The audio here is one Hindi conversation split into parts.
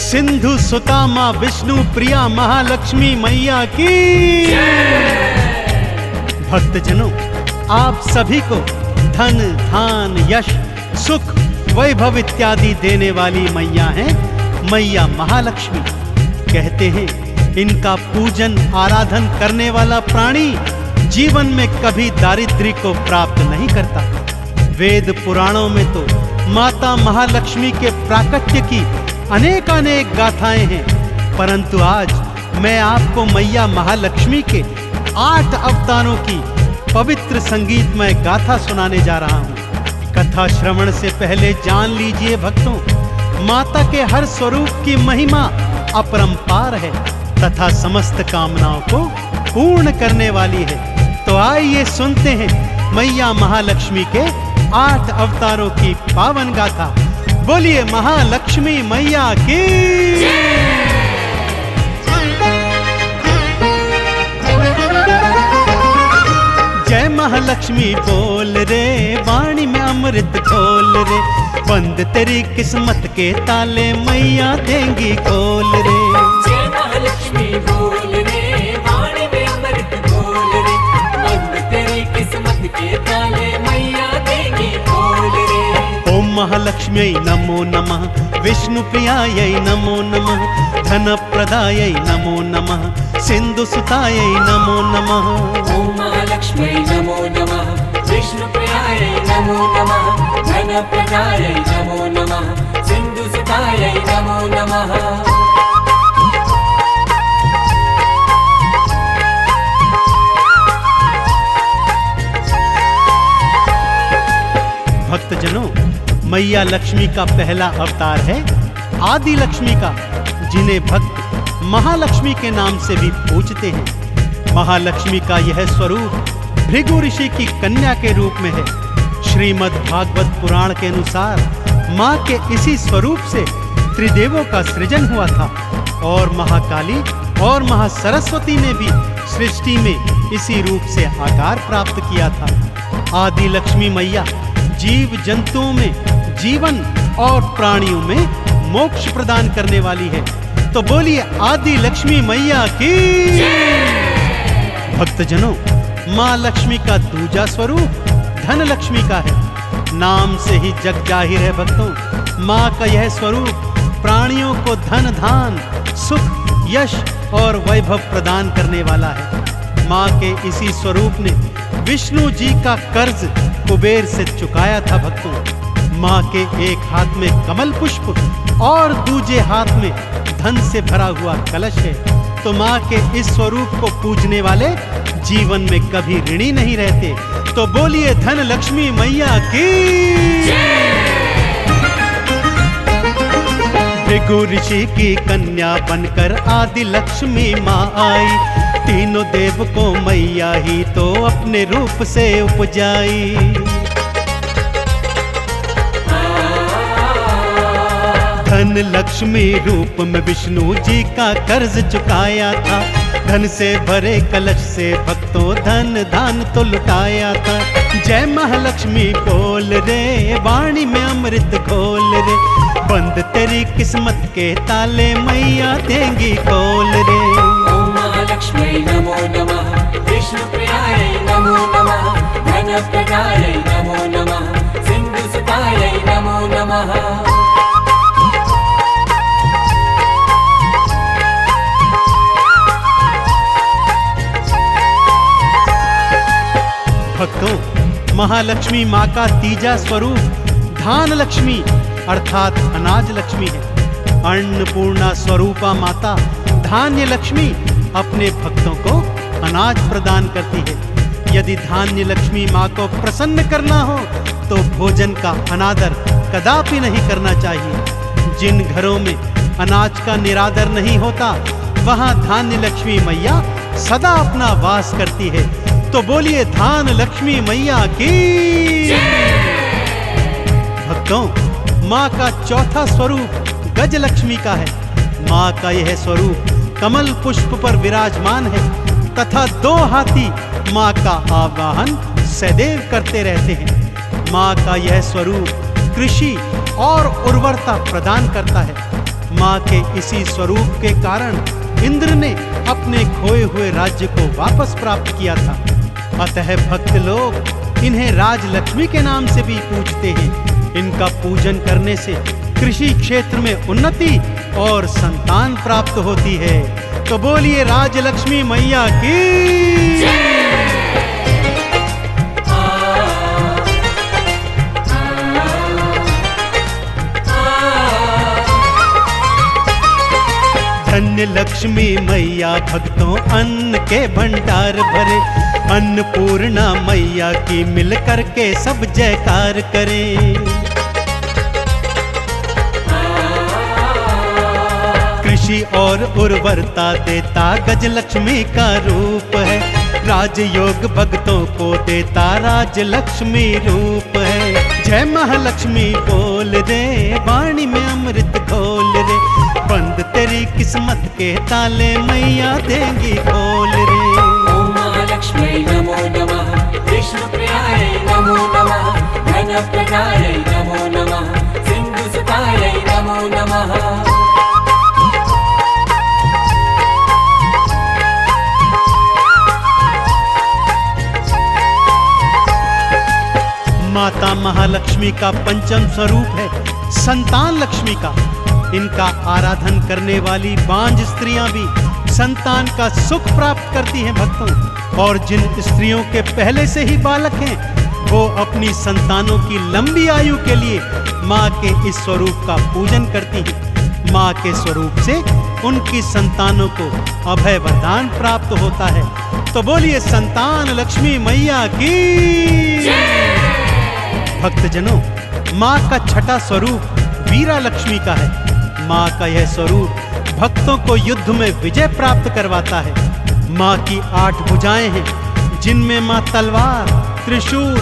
सिंधु सुता माँ विष्णु प्रिया महालक्ष्मी मैया की। भक्तजनों, आप सभी को धन धान यश सुख वैभव इत्यादि देने वाली मैया हैं मैया महालक्ष्मी। कहते हैं इनका पूजन आराधन करने वाला प्राणी जीवन में कभी दारिद्र्य को प्राप्त नहीं करता। वेद पुराणों में तो माता महालक्ष्मी के प्राकट्य की अनेक गाथाएं हैं, परंतु आज मैं आपको मैया महालक्ष्मी के 8 अवतारों की पवित्र संगीतमय गाथा सुनाने जा रहा हूँ। कथा श्रवण से पहले जान लीजिए भक्तों, माता के हर स्वरूप की महिमा अपरंपार है तथा समस्त कामनाओं को पूर्ण करने वाली है। तो आइए सुनते हैं मैया महालक्ष्मी के 8 अवतारों की पावन गाथा। बोलिए महालक्ष्मी मैया की। जय महालक्ष्मी बोल रे, वाणी में अमृत घोल रे, बंद तेरी किस्मत के ताले मैया देंगी खोल रे। जय महालक्ष्मी बोल रे, वाणी में अमृत घोल रे, बंद तेरी किस्मत के ताले मैया देंगी खोल रे। ओम महालक्ष्म्यै नमो नमः, विष्णु प्रियायै नमो नमः, धन प्रदायै नमो नमः, सिंधु सुतायै नमो नमः। ओम महालक्ष्म्यै नमो नमः, विष्णु प्रियायै नमो नमः, धन प्रदायै नमो नमः, सिंधु सुतायै नमो नमः। भक्तजनों, मैया लक्ष्मी का पहला अवतार है आदि लक्ष्मी का, जिन्हें भक्त महालक्ष्मी के नाम से भी पूजते हैं। महालक्ष्मी का यह स्वरूप भृगु ऋषि की कन्या के रूप में है। श्रीमद् भागवत पुराण के अनुसार माँ के इसी स्वरूप से त्रिदेवों का सृजन हुआ था और महाकाली और महासरस्वती ने भी सृष्टि में इसी रूप से आकार प्राप्त किया था। आदि लक्ष्मी मैया जीव जंतुओं में जीवन और प्राणियों में मोक्ष प्रदान करने वाली है। तो बोलिए आदि लक्ष्मी मैया की। भक्तजनों, माँ लक्ष्मी का दूजा स्वरूप धन लक्ष्मी का है। नाम से ही जग जाहिर है भक्तों, माँ का यह स्वरूप प्राणियों को धन धान सुख यश और वैभव प्रदान करने वाला है। माँ के इसी स्वरूप ने विष्णु जी का कर्ज कुबेर से चुकाया था भक्तों। माँ के एक हाथ में कमल पुष्प और दूजे हाथ में धन से भरा हुआ कलश है। तो माँ के इस स्वरूप को पूजने वाले जीवन में कभी ऋणी नहीं रहते। तो बोलिए धन लक्ष्मी मैया की। भृगु ऋषि की कन्या बनकर आदि लक्ष्मी माँ आई, तीनों देव को मैया ही तो अपने रूप से उपजाई। धन लक्ष्मी रूप में विष्णु जी का कर्ज चुकाया था, धन से भरे कलश से भक्तों धन दान तो लुटाया था। जय महालक्ष्मी बोल रे, वाणी में अमृत घोल रे, बंद तेरी किस्मत के ताले मैया देंगी खोल रे। ओम महालक्ष्मी नमो नमः, विष्णु प्रियायै नमो नमः, धन प्रदायै नमो नमः, सिंधु सुतायै नमो नमः। भक्तों, महालक्ष्मी माँ का तीजा स्वरूप धान लक्ष्मी अर्थात अनाज लक्ष्मी है। अन्नपूर्णा स्वरूपा माता धान्य लक्ष्मी अपने भक्तों को अनाज प्रदान करती है। यदि धान्य लक्ष्मी माँ को प्रसन्न करना हो तो भोजन का अनादर कदापि नहीं करना चाहिए। जिन घरों में अनाज का निरादर नहीं होता वहाँ धान्य लक्ष्मी मैया सदा अपना वास करती है। तो बोलिए धान लक्ष्मी मैया की। भक्तों, माँ का चौथा स्वरूप गज लक्ष्मी का है। माँ का यह स्वरूप कमल पुष्प पर विराजमान है तथा 2 हाथी माँ का आवाहन सदैव करते रहते हैं। माँ का यह स्वरूप कृषि और उर्वरता प्रदान करता है। माँ के इसी स्वरूप के कारण इंद्र ने अपने खोए हुए राज्य को वापस प्राप्त किया था। अतः भक्त लोग इन्हें राजलक्ष्मी के नाम से भी पूजते हैं। इनका पूजन करने से कृषि क्षेत्र में उन्नति और संतान प्राप्त होती है। तो बोलिए राजलक्ष्मी मैया की। धन्य लक्ष्मी मैया भक्तों अन्न के भंडार भरे, अन्नपूर्णा मैया की मिल करके सब जयकार करें। कृषि और उर्वरता देता गजलक्ष्मी का रूप है, राजयोग भक्तों को देता राजलक्ष्मी रूप है। जय महालक्ष्मी बोल रे, वाणी में अमृत घोल रे, बंद तेरी किस्मत के ताले मैया देंगी खोल रे। ओम महालक्ष्मी नमो नमः, विष्णु प्रियाय नमो नमः, धन प्रदाय नमो नमः, सिंधु सुताय नमो नमः। माता महालक्ष्मी का पंचम स्वरूप है संतान लक्ष्मी का। इनका आराधन करने वाली बांझ स्त्रियां भी संतान का सुख प्राप्त करती हैं भक्तों। और जिन स्त्रियों के पहले से ही बालक हैं, वो अपनी संतानों की लंबी आयु के लिए माँ के इस स्वरूप का पूजन करती हैं। माँ के स्वरूप से उनकी संतानों को अभय वरदान प्राप्त होता है। तो बोलिए संतान लक्ष्मी मैया की। भक्तजनों, माँ का छठा स्वरूप वीरा लक्ष्मी का है। माँ का यह स्वरूप भक्तों को युद्ध में विजय प्राप्त करवाता है। माँ की 8 भुजाएं हैं, जिनमें माँ तलवार, त्रिशूल,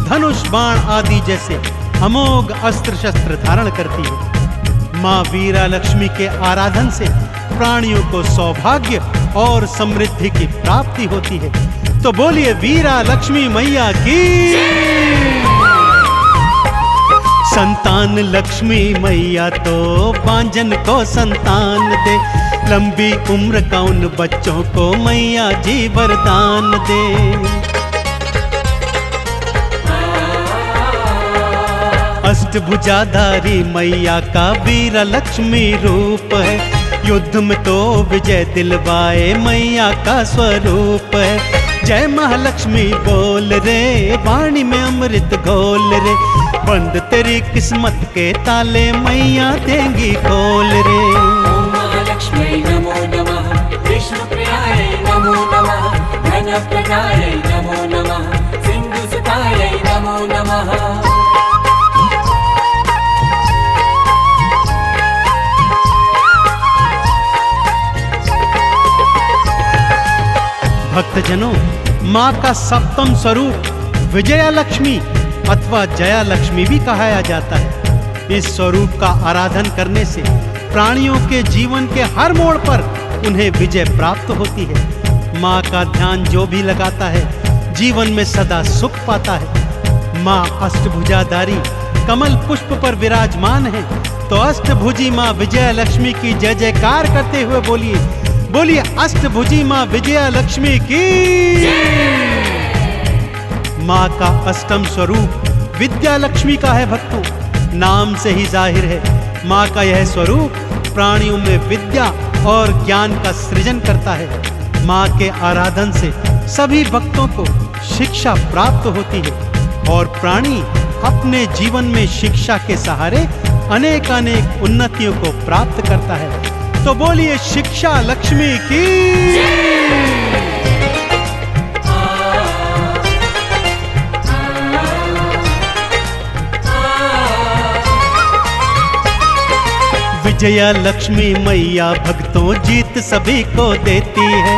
धनुष, बाण आदि जैसे अमोघ अस्त्र शस्त्र धारण करती है। माँ वीरा लक्ष्मी के आराधन से प्राणियों को सौभाग्य और समृद्धि की प्राप्ति होती है। तो बोलिए वीरा लक्ष्मी मैया की। संतान लक्ष्मी मैया तो बांझन को संतान दे, लंबी उम्र का उन बच्चों को मैया जी वरदान दे। अष्टभुजाधारी मैया का वीरा लक्ष्मी रूप है, युद्ध में तो विजय दिलवाए मैया का स्वरूप है। जय महालक्ष्मी बोल रे, वाणी में अमृत घोल रे, बंद तेरी किस्मत के ताले मैया देंगी खोल रे। ओम महालक्ष्मी नमो नमः, विष्णु प्रियाय नमो नमः, धन प्रदाय नमो नमः, सिंधु सुताय नमो नमः। भक्तजनों, माँ का सप्तम स्वरूप विजया लक्ष्मी अथवा जया लक्ष्मी भी कहा जाता है। इस स्वरूप का आराधन करने से प्राणियों के जीवन के हर मोड़ पर उन्हें विजय प्राप्त होती है। माँ का ध्यान जो भी लगाता है, जीवन में सदा सुख पाता है। माँ अष्टभुजाधारी कमल पुष्प पर विराजमान है। तो अष्टभुजी माँ विजया लक्ष्मी की जय जयकार करते हुए बोलिए अष्टभुजी माँ विजया लक्ष्मी की। माँ का अष्टम स्वरूप विद्या लक्ष्मी का है भक्तों। नाम से ही जाहिर है, माँ का यह स्वरूप प्राणियों में विद्या और ज्ञान का सृजन करता है। माँ के आराधन से सभी भक्तों को शिक्षा प्राप्त होती है और प्राणी अपने जीवन में शिक्षा के सहारे अनेक उन्नतियों को प्राप्त करता है। तो बोलिए शिक्षा लक्ष्मी की। विजया लक्ष्मी मैया भक्तों जीत सभी को देती है।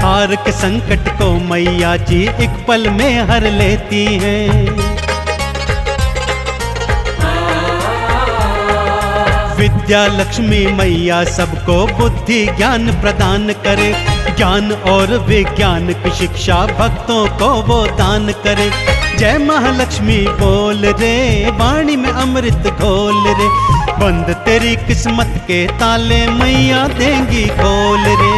हार के संकट को मैया जी एक पल में हर लेती है। विद्या लक्ष्मी मैया सबको बुद्धि ज्ञान प्रदान करे, ज्ञान और विज्ञान की शिक्षा भक्तों को वो दान करे। जय महालक्ष्मी बोल रे, वाणी में अमृत घोल रे, बंद तेरी किस्मत के ताले मैया देंगी खोल रे।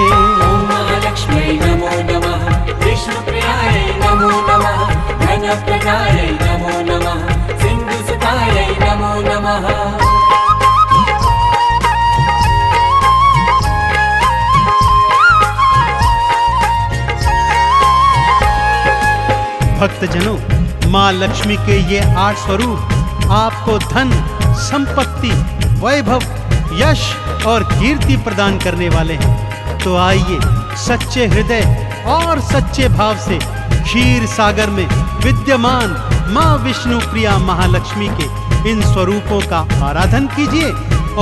ओम महालक्ष्मी नमो नमः, विष्णुप्रियायै नमो नमः, धनप्रदायै नमो नमः, सिन्धुसुतायै नमो नमः। भक्तजनों, माँ लक्ष्मी के ये 8 स्वरूप आपको धन, संपत्ति, वैभव, यश और कीर्ति प्रदान करने वाले हैं। तो आइए सच्चे हृदय और सच्चे भाव से क्षीर सागर में विद्यमान माँ विष्णु प्रिया महालक्ष्मी के इन स्वरूपों का आराधन कीजिए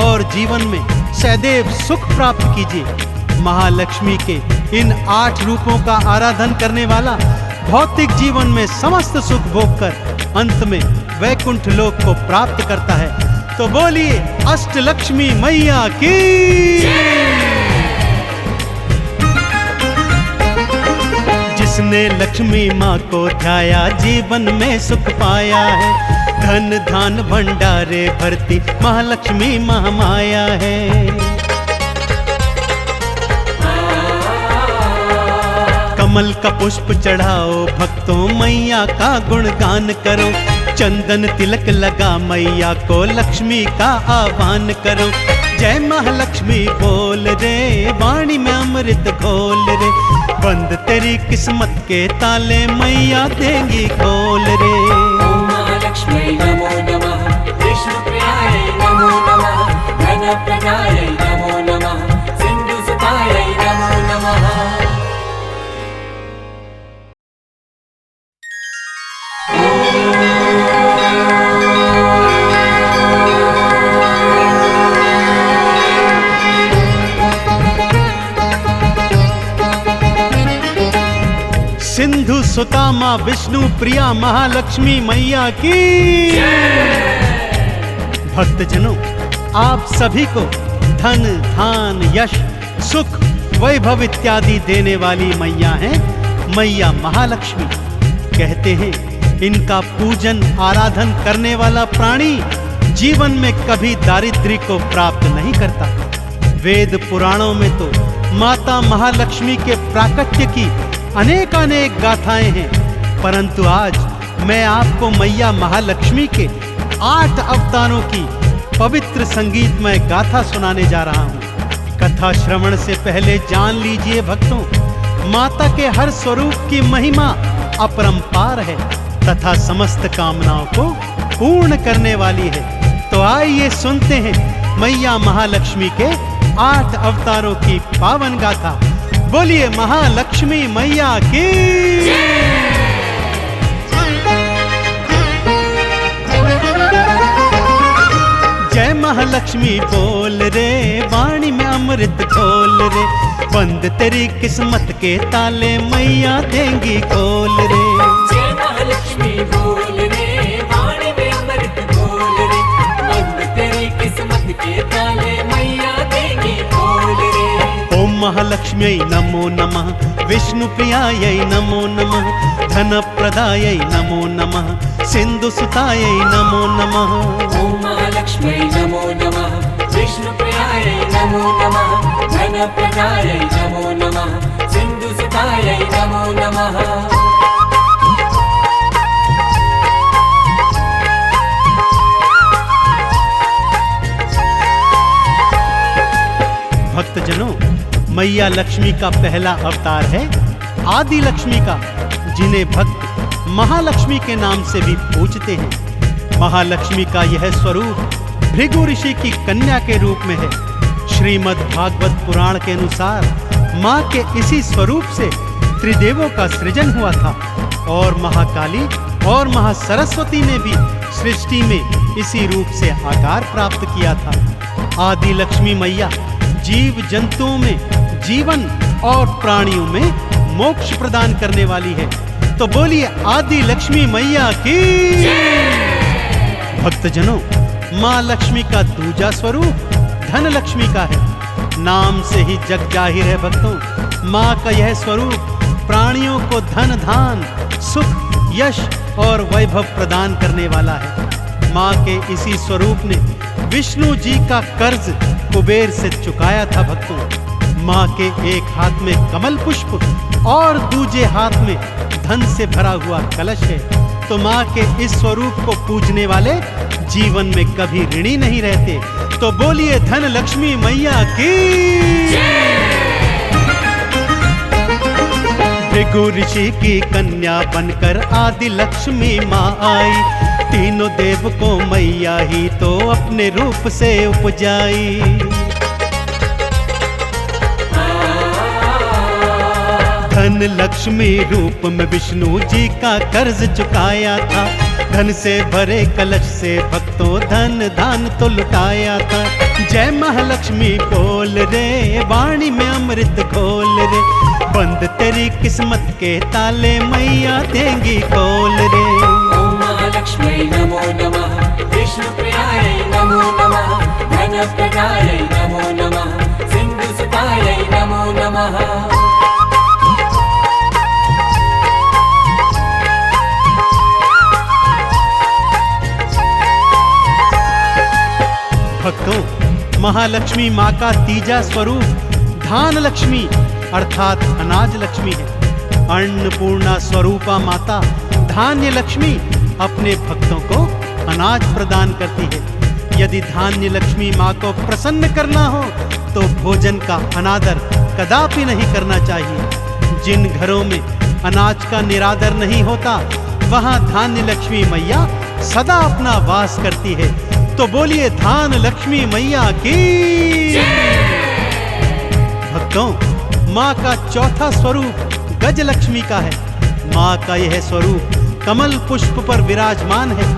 और जीवन में सदैव सुख प्राप्त कीजिए। महालक्ष्मी के इन 8 रूपों का आराधन करने वाला भौतिक जीवन में समस्त सुख भोग कर अंत में वैकुंठ लोक को प्राप्त करता है। तो बोलिए अष्टलक्ष्मी मैया की। जिसने लक्ष्मी माँ को ध्याया जीवन में सुख पाया है, धन धान भंडारे भरती महालक्ष्मी महामाया है। कमल का पुष्प चढ़ाओ भक्तों, मैया का गुणगान करो, चंदन तिलक लगा मैया को लक्ष्मी का आह्वान करो। जय महालक्ष्मी बोल रे, वाणी में अमृत घोल रे, बंद तेरी किस्मत के ताले मैया देंगी खोल रे। ओम महालक्ष्मी नमो नमः, विष्णुप्रियायै नमो नमः, धनप्रदायै नमो नमः, सिन्धुसुतायै नमो नमः। सिंधु सुता माँ विष्णु प्रिया महालक्ष्मी मैया की। भक्तजनों, आप सभी को धन धान यश सुख वैभव इत्यादि देने वाली मैया हैं मैया महालक्ष्मी। कहते हैं इनका पूजन आराधन करने वाला प्राणी जीवन में कभी दारिद्र्य को प्राप्त नहीं करता। वेद पुराणों में तो माता महालक्ष्मी के प्राकट्य की अनेक गाथाएं हैं, परंतु आज मैं आपको मैया महालक्ष्मी के 8 अवतारों की पवित्र संगीतमय गाथा सुनाने जा रहा हूँ। कथा श्रवण से पहले जान लीजिए भक्तों, माता के हर स्वरूप की महिमा अपरंपार है तथा समस्त कामनाओं को पूर्ण करने वाली है। तो आइए सुनते हैं मैया महालक्ष्मी के 8 अवतारों की पावन गाथा। बोलिए महालक्ष्मी मैया की। जय महालक्ष्मी बोल रे, वाणी में अमृत घोल रे, बंद तेरी किस्मत के ताले मैया देंगी खोल रे। जय महालक्ष्मी बोल रे, वाणी में अमृत घोल रे, बंद तेरी किस्मत के ताले मैया देंगी खोल रे। ओम महालक्ष्म्यै नमो नमः, विष्णुप्रियायै नमो नमः, धनप्रदायै नमो नमः, सिन्धुसुतायै नमो नमः। ओम महालक्ष्मी नमो नमः, विष्णुप्रियायै नमो नमः, धनप्रदायै नमो नमः, सिन्धुसुतायै नमो नमः। भक्तजनों, मैया लक्ष्मी का पहला अवतार है आदि लक्ष्मी का, जिन्हें भक्त महालक्ष्मी के नाम से भी पूजते हैं। महालक्ष्मी का यह स्वरूप भृगु ऋषि की कन्या के रूप में है। श्रीमद् भागवत पुराण के अनुसार माँ के इसी स्वरूप से त्रिदेवों का सृजन हुआ था और महाकाली और महासरस्वती ने भी सृष्टि में इसी रूप से आकार प्राप्त किया था। आदि लक्ष्मी मैया जीव जंतुओं में जीवन और प्राणियों में मोक्ष प्रदान करने वाली है। तो बोलिए आदि लक्ष्मी मैया की। भक्तजनों, माँ लक्ष्मी का दूजा स्वरूप धन लक्ष्मी का है। नाम से ही जग जाहिर है भक्तों, माँ का यह स्वरूप प्राणियों को धन धान सुख यश और वैभव प्रदान करने वाला है। माँ के इसी स्वरूप ने विष्णु जी का कर्ज कुबेर से चुकाया था भक्तों। माँ के एक हाथ में कमल पुष्प और दूजे हाथ में धन से भरा हुआ कलश है। तो माँ के इस स्वरूप को पूजने वाले जीवन में कभी ऋणी नहीं रहते। तो बोलिए धन लक्ष्मी मैया की। भृगु ऋषि की कन्या बनकर आदि लक्ष्मी माँ आई, तीनों देव को मैया ही तो अपने रूप से उपजाई। धन लक्ष्मी रूप में विष्णु जी का कर्ज चुकाया था। धन से भरे कलश से भक्तों धन दान तो लुटाया था। जय महालक्ष्मी बोल रे, वाणी में अमृत घोल रे, बंद तेरी किस्मत के ताले मैया देंगी खोल रे। ओम महालक्ष्मी नमो नमः, विष्णु प्रियाय नमो नमः, धन प्रदाय नमो नमः, सिंधु सुताय नमो नमः। भक्तों, महालक्ष्मी माँ का तीजा स्वरूप धान लक्ष्मी अर्थात अनाज लक्ष्मी है। अन्नपूर्णा स्वरूपा माता धान्य लक्ष्मी अपने भक्तों को अनाज प्रदान करती है। यदि धान्य लक्ष्मी माँ को प्रसन्न करना हो तो भोजन का अनादर कदापि नहीं करना चाहिए। जिन घरों में अनाज का निरादर नहीं होता वहां धान्य लक्ष्मी मैया सदा अपना वास करती है। तो बोलिए धान लक्ष्मी मैया की। भक्तों, माँ का चौथा स्वरूप गज लक्ष्मी का है। माँ का यह स्वरूप कमल पुष्प पर विराजमान है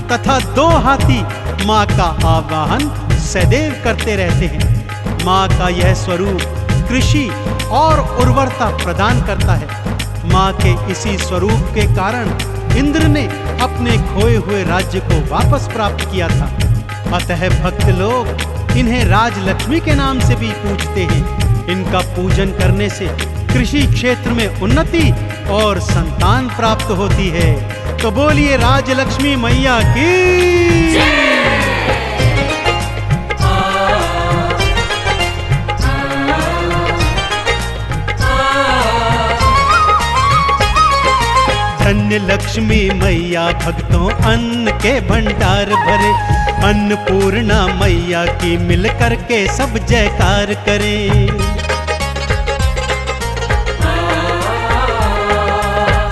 तथा दो हाथी माँ का आवाहन सदैव करते रहते हैं। माँ का यह स्वरूप कृषि और उर्वरता प्रदान करता है। माँ के इसी स्वरूप के कारण इंद्र ने अपने खोए हुए राज्य को वापस प्राप्त किया था। अतः भक्त लोग इन्हें राजलक्ष्मी के नाम से भी पूजते हैं। इनका पूजन करने से कृषि क्षेत्र में उन्नति और संतान प्राप्त होती है। तो बोलिए राजलक्ष्मी मैया की। धन्य लक्ष्मी मैया भक्तों अन्न के भंडार भरे, अन्नपूर्णा मैया की मिल करके सब जयकार करें।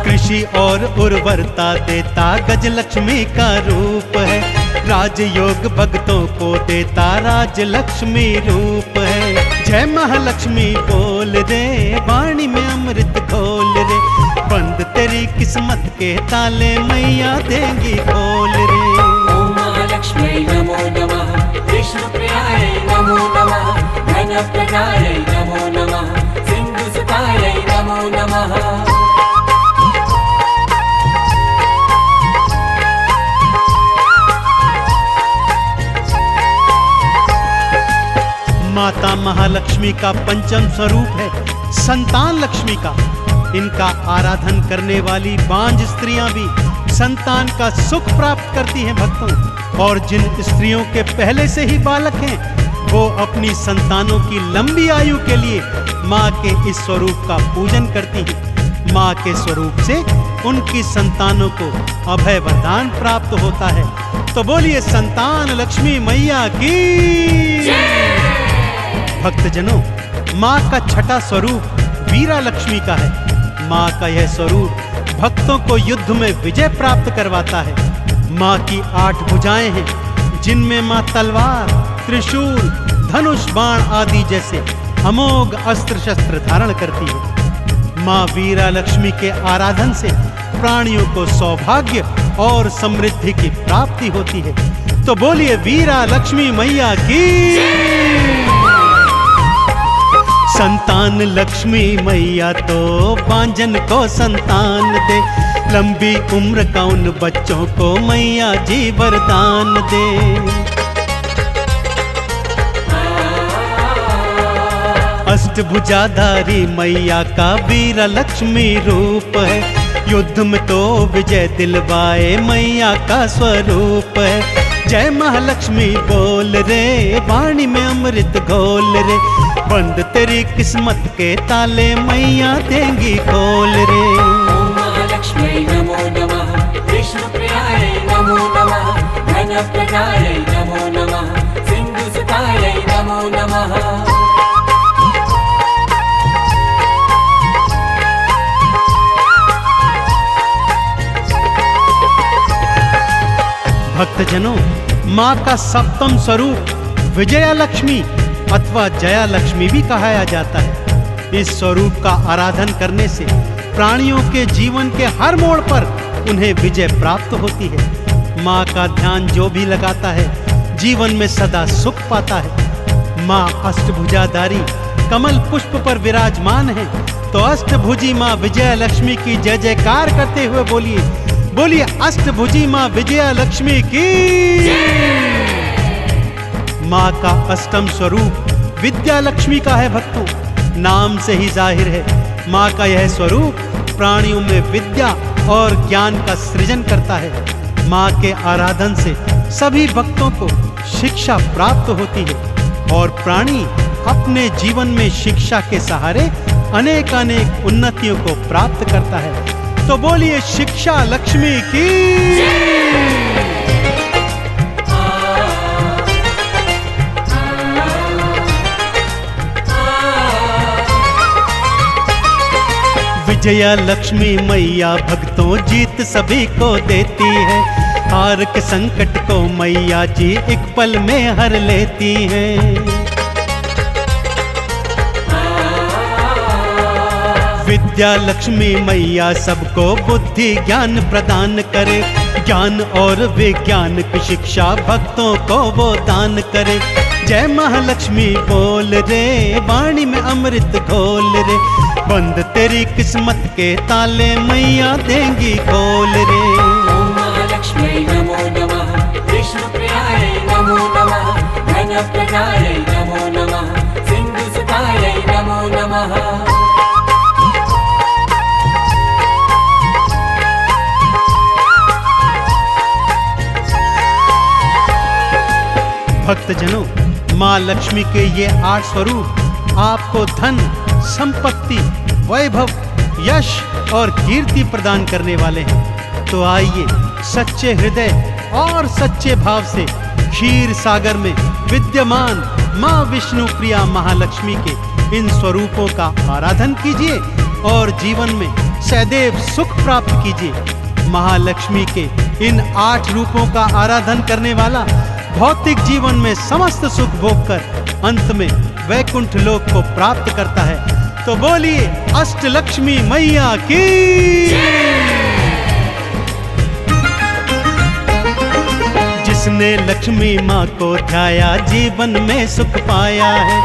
कृषि और उर्वरता देता गजलक्ष्मी का रूप है। राजयोग भक्तों को देता राजलक्ष्मी रूप है। जय महालक्ष्मी बोल रे, वाणी में अमृत घोल रे, बंद तेरी किस्मत के ताले मैया देंगी खोल रे। ओम महालक्ष्मी नमो नमः, विष्णु प्रियाय नमो नमः, धन प्रदाय नमो नमः, सिंधु सुताय नमो नमः। माता महालक्ष्मी का पंचम स्वरूप है संतान लक्ष्मी का। इनका आराधन करने वाली बांझ स्त्रियां भी संतान का सुख प्राप्त करती हैं भक्तों। और जिन स्त्रियों के पहले से ही बालक हैं वो अपनी संतानों की लंबी आयु के लिए माँ के इस स्वरूप का पूजन करती हैं। माँ के स्वरूप से उनकी संतानों को अभय वरदान प्राप्त होता है। तो बोलिए संतान लक्ष्मी मैया की। भक्तजनों, माँ का छठा स्वरूप वीरा लक्ष्मी का है। माँ का यह स्वरूप भक्तों को युद्ध में विजय प्राप्त करवाता है। माँ की 8 भुजाएं हैं जिनमें माँ तलवार, त्रिशूल, धनुष, बाण आदि जैसे अमोघ अस्त्र शस्त्र धारण करती है। माँ वीरा लक्ष्मी के आराधन से प्राणियों को सौभाग्य और समृद्धि की प्राप्ति होती है। तो बोलिए वीरा लक्ष्मी मैया की। संतान लक्ष्मी मैया तो बांझन को संतान दे, लंबी उम्र का उन बच्चों को मैया जी वरदान दे। अष्टभुजाधारी मैया का वीर लक्ष्मी रूप है, युद्ध में तो विजय दिलवाए मैया का स्वरूप है। जय महालक्ष्मी बोल रे, वाणी में अमृत घोल रे, बंद तेरी किस्मत के ताले मैया देंगी खोल रे। ओम महालक्ष्मी नमो नमः, विष्णुप्रियायै नमो नमः, धनप्रदायै नमो नमः, सिन्धुसुतायै नमो नमः। भक्तजनों, माँ का सप्तम स्वरूप विजया लक्ष्मी अथवा जया लक्ष्मी भी कहा जाता है। इस स्वरूप का आराधन करने से प्राणियों के जीवन के हर मोड़ पर उन्हें विजय प्राप्त होती है। माँ का ध्यान जो भी लगाता है जीवन में सदा सुख पाता है। माँ अष्टभुजाधारी कमल पुष्प पर विराजमान है, तो अष्टभुजी माँ विजया लक्ष्मी की जय जयकार करते हुए बोलिए, बोलिए अष्टभुजी माँ विजया लक्ष्मी की। माँ का अष्टम स्वरूप विद्या लक्ष्मी का है भक्तों, नाम से ही जाहिर है माँ का यह स्वरूप प्राणियों में विद्या और ज्ञान का सृजन करता है। माँ के आराधन से सभी भक्तों को शिक्षा प्राप्त होती है और प्राणी अपने जीवन में शिक्षा के सहारे अनेक अनेक उन्नतियों को प्राप्त करता है। तो बोलिए शिक्षा लक्ष्मी की। विजया लक्ष्मी मैया भक्तों जीत सभी को देती है, हार के संकट को मैया जी एक पल में हर लेती हैं। विद्या लक्ष्मी मैया सबको बुद्धि ज्ञान प्रदान करे, ज्ञान और विज्ञान की शिक्षा भक्तों को वो दान करे। जय महालक्ष्मी बोल रे, वाणी में अमृत घोल रे, बंद तेरी किस्मत के ताले मैया देंगी खोल रे। ओम महालक्ष्मी नमो नमः, विष्णुप्रियायै नमो नमः, धनप्रदायै नमो नमः, सिन्धुसुतायै नमो नमः। भक्तजनों, माँ लक्ष्मी के ये 8 स्वरूप आपको धन, संपत्ति, वैभव, यश और कीर्ति प्रदान करने वाले हैं। तो आइए सच्चे हृदय और सच्चे भाव से क्षीर सागर में विद्यमान माँ विष्णु प्रिया महालक्ष्मी के इन स्वरूपों का आराधन कीजिए और जीवन में सदैव सुख प्राप्त कीजिए। महालक्ष्मी के इन 8 रूपों का आराधन करने वाला भौतिक जीवन में समस्त सुख भोग कर अंत में वैकुंठ लोक को प्राप्त करता है। तो बोलिए अष्टलक्ष्मी मैया की। जिसने लक्ष्मी माँ को ध्याया जीवन में सुख पाया है,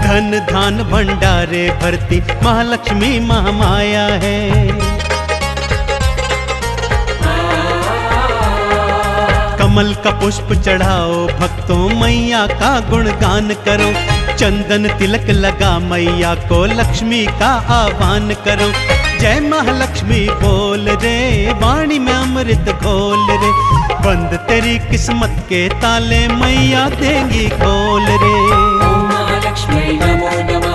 धन धान भंडारे भरती महालक्ष्मी महामाया है। कमल का पुष्प चढ़ाओ भक्तों, मैया का गुणगान करो, चंदन तिलक लगा मैया को लक्ष्मी का आह्वान करो। जय महालक्ष्मी बोल रे, वाणी में अमृत घोल रे, बंद तेरी किस्मत के ताले मैया देंगी खोल रे। ओम महालक्ष्मी नमो नमः,